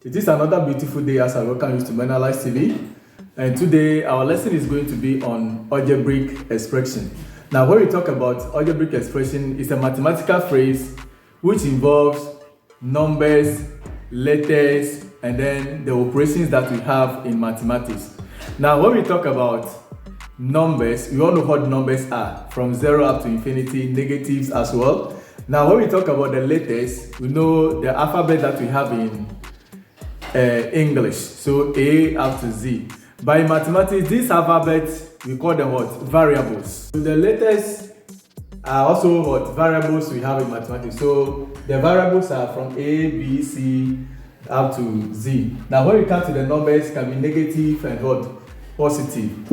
It is another beautiful day as I welcome you to Menalights TV, and today our lesson is going to be on algebraic expression. Now when we talk about algebraic expression, it's a mathematical phrase which involves numbers, letters, and then the operations that we have in mathematics. Now when we talk about numbers, we all know what numbers are, from 0 up to infinity, negatives as well. Now when we talk about the letters, we know the alphabet that we have in English, so A up to Z. By mathematics, these alphabets, we call them what? Variables. So the letters are also what? Variables we have in mathematics. So the variables are from A, B, C up to Z. Now when we come to the numbers, it can be negative and what? Positive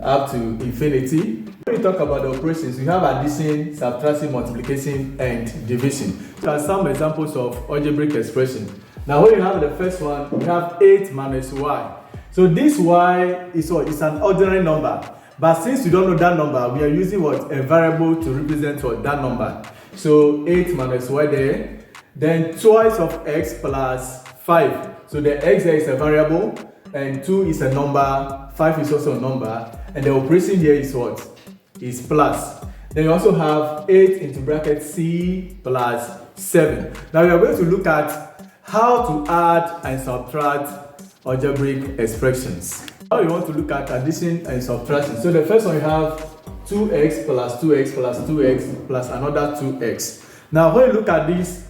up to infinity. When we talk about the operations, we have addition, subtraction, multiplication, and division. There are some examples of algebraic expression. Now when you have the first one, we have 8 minus y. So this y is what? It's an ordinary number. But since we don't know that number, we are using what? A variable to represent what? That number. So 8 minus y there. Then twice of x plus 5. So the x there is a variable, and 2 is a number, 5 is also a number, and the operation here is what? Is plus. Then you also have 8 into bracket c plus 7. Now we are going to look at how to add and subtract algebraic expressions. Now we want to look at addition and subtraction. So the first one, you have 2x plus 2x plus 2x plus another 2x. Now when you look at this,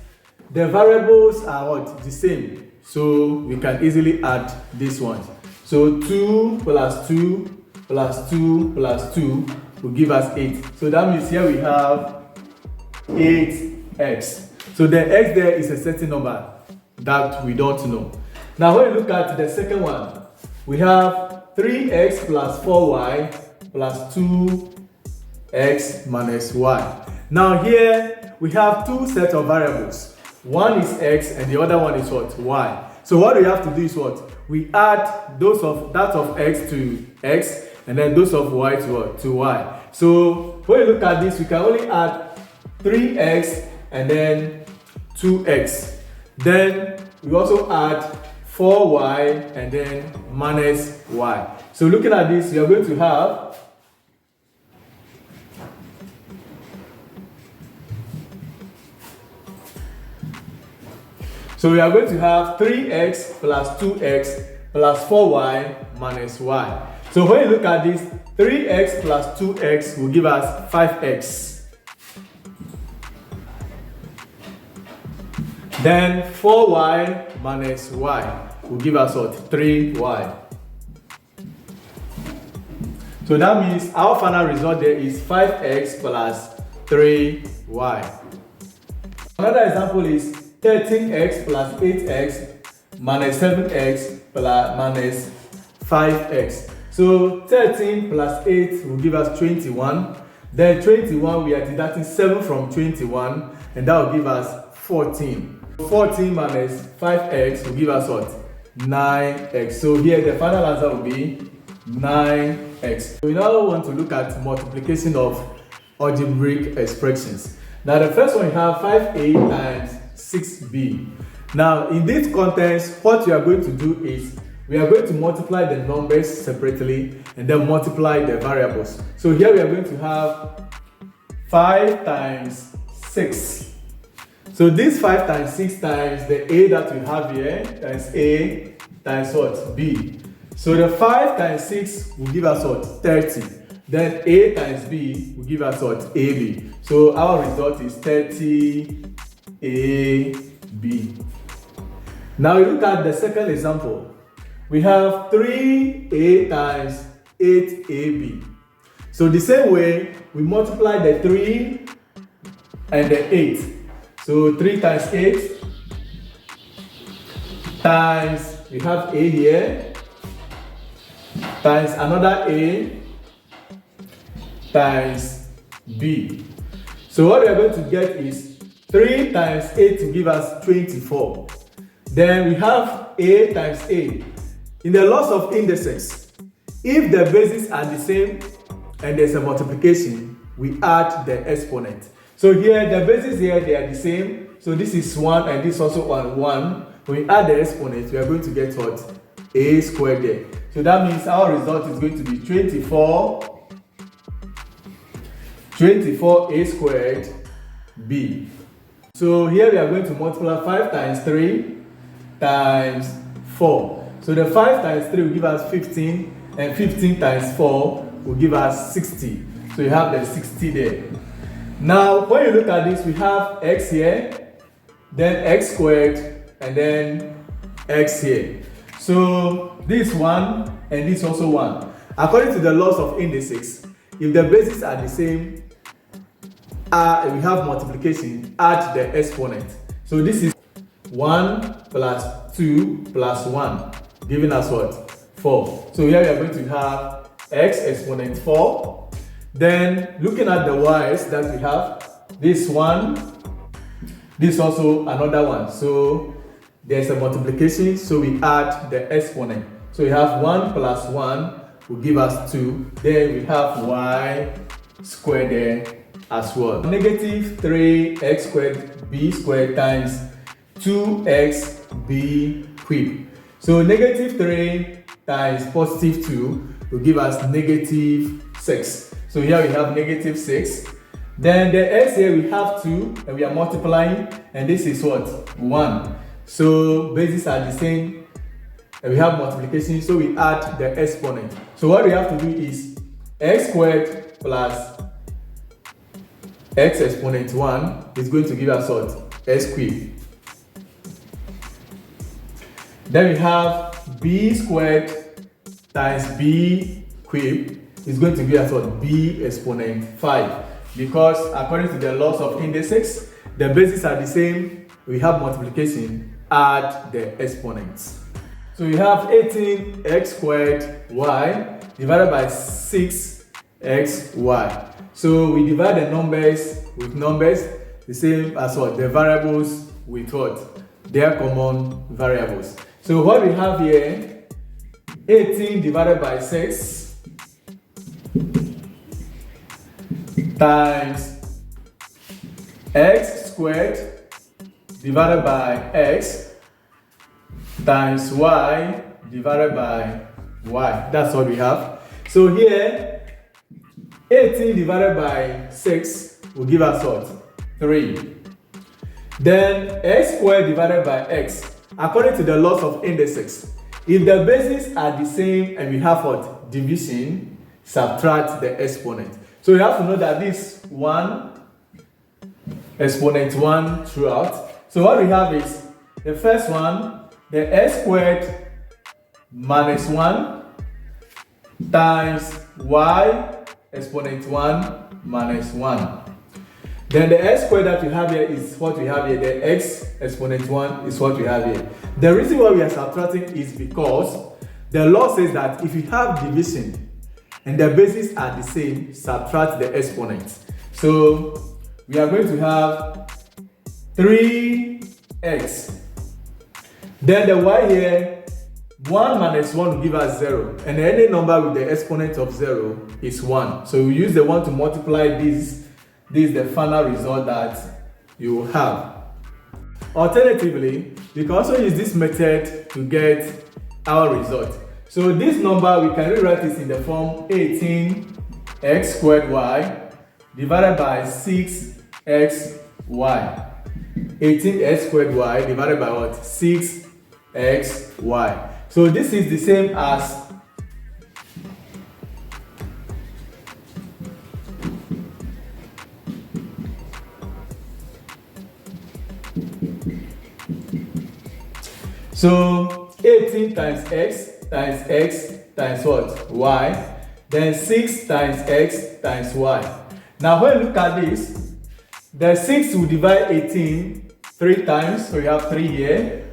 the variables are what? The same. So we can easily add this one. So 2 plus 2 plus 2 plus 2 will give us 8. So that means here we have 8x. So the x there is a certain number that we don't know. Now when you look at the second one, we have 3x plus 4y plus 2x minus y. Now here we have two sets of variables. One is x and the other one is what? Y. So what we have to do is what? We add those of that of x to x and then those of y to what? To y. So when you look at this, we can only add 3x and then 2x. Then we also add 4y and then minus y. So looking at this, we are going to have So we are going to have 3x plus 2x plus 4y minus y. So when you look at this, 3x plus 2x will give us 5x. Then 4y minus y will give us what? 3y. So that means our final result there is 5x plus 3y. Another example is 13x plus 8x minus 7x plus minus 5x. So 13 plus 8 will give us 21. Then 21, we are deducting 7 from 21, and that will give us 14. 14 minus 5x will give us what? 9x. So here the final answer will be 9x. We now want to look at multiplication of algebraic expressions. Now the first one, you have 5a times 6b. Now in this context, what we are going to do is we are going to multiply the numbers separately and then multiply the variables. So here we are going to have 5 times 6. So this 5 times 6 times the a that we have here times a times what? B. So the 5 times 6 will give us what? 30. Then a times b will give us what? AB. So our result is 30 AB. Now we look at the second example. We have 3a times 8ab. So the same way, we multiply the 3 and the 8. So 3 times 8 times, we have a here, times another a times b. So what we are going to get is 3 times 8 to give us 24. Then we have a times a. In the laws of indices, if the bases are the same and there's a multiplication, we add the exponent. So here, the bases here, they are the same. So this is 1 and this also 1. when we add the exponents, we are going to get what? A squared there. So that means our result is going to be 24 a squared b. So here we are going to multiply 5 times 3 times 4. So the 5 times 3 will give us 15, and 15 times 4 will give us 60. So you have the 60 there. Now, when you look at this, we have x here, then x squared, and then x here. So this 1 and this also 1. According to the laws of indices, if the bases are the same, we have multiplication, add the exponent. So this is 1 plus 2 plus 1, giving us what? 4. So here we are going to have x exponent 4. Then looking at the y's that we have, this one, this also another one. So there's a multiplication, so we add the exponent. So we have 1 plus 1 will give us 2. Then we have y squared there as well. Negative 3x squared b squared times 2xb cubed. So negative 3 times positive 2 will give us negative 6. So here we have negative 6. Then the x here we have 2 and we are multiplying, and this is what? 1. So bases are the same and we have multiplication, so we add the exponent. So what we have to do is x squared plus x exponent 1 is going to give us what? S cubed. Then we have b squared times b cubed is going to give us what? B exponent 5. Because according to the laws of indices, the bases are the same, we have multiplication, add the exponents. So we have 18x squared y divided by 6xy. So we divide the numbers with numbers, the same as what? The variables with what? Their common variables. So what we have here, 18 divided by 6 times x squared divided by x times y divided by y. That's what we have. So here, 18 divided by 6 will give us what? 3. Then x squared divided by x. According to the laws of indices, if the bases are the same and we have what? Division, subtract the exponent. So you have to know that this 1 exponent 1 throughout. So what we have is the first one, the x squared minus 1 times y exponent 1 minus 1. Then the x squared that we have here is what we have here. The x exponent 1 is what we have here. The reason why we are subtracting is because the law says that if you have division and the bases are the same, subtract the exponents. So we are going to have 3x. Then the y here, 1 minus 1 will give us 0. And any number with the exponent of 0 is 1. So we use the 1 to multiply this. This is the final result that you will have. Alternatively, we can also use this method to get our result. So this number, we can rewrite this in the form 18x squared y divided by 6xy. 18x squared y divided by what? 6xy. So this is the same as so 18 times x times what? Y. Then 6 times x times y. Now when you look at this, the 6 will divide 18 3 times, so we have 3 here.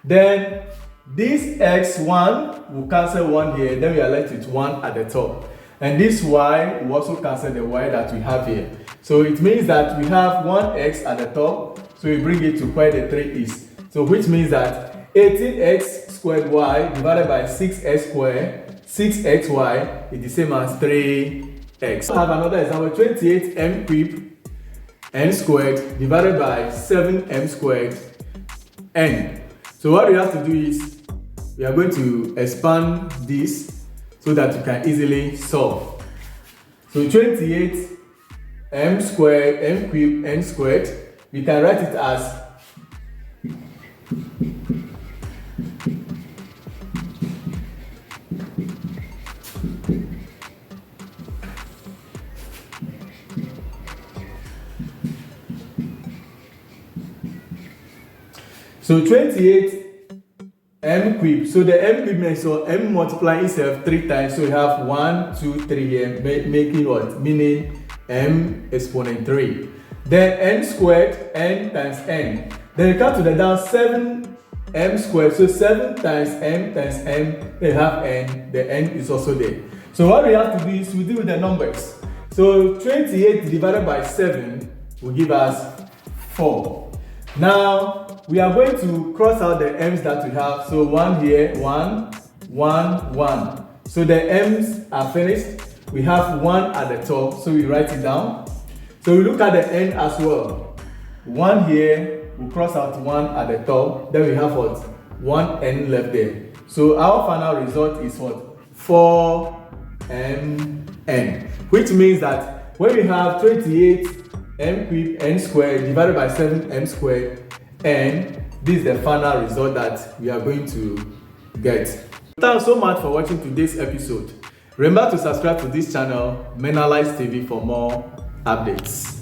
Then this x1 will cancel 1 here, then we are left with 1 at the top. And this y will also cancel the y that we have here. So it means that we have 1x at the top, so we bring it to where the 3 is. So which means that 18x squared y divided by 6x squared, 6xy is the same as 3x. I have another example, 28m cubed n squared divided by 7m squared n. So what we have to do is, we are going to expand this so that you can easily solve. So 28 m squared, m cubed, n squared, we can write it as so 28 m cubed. So the m cubed means so m multiplying itself 3 times. So we have 1, 2, 3 here, making what? Meaning m exponent 3. Then n squared, n times n. Then you come to the down 7 m squared. So 7 times m, then you have n. The n is also there. So what we have to do is we deal with the numbers. So 28 divided by 7 will give us 4. Now we are going to cross out the m's that we have. So 1 here, 1, 1, 1. So the m's are finished. We have 1 at the top, so we write it down. So we look at the n as well. 1 here, we cross out 1 at the top. Then we have what? 1 n left there. So our final result is what? 4mn. Which means that when we have 28 m cubed n squared divided by 7m squared, and this is the final result that we are going to get. Thanks so much for watching today's episode. Remember to subscribe to this channel, Menalights TV, for more updates.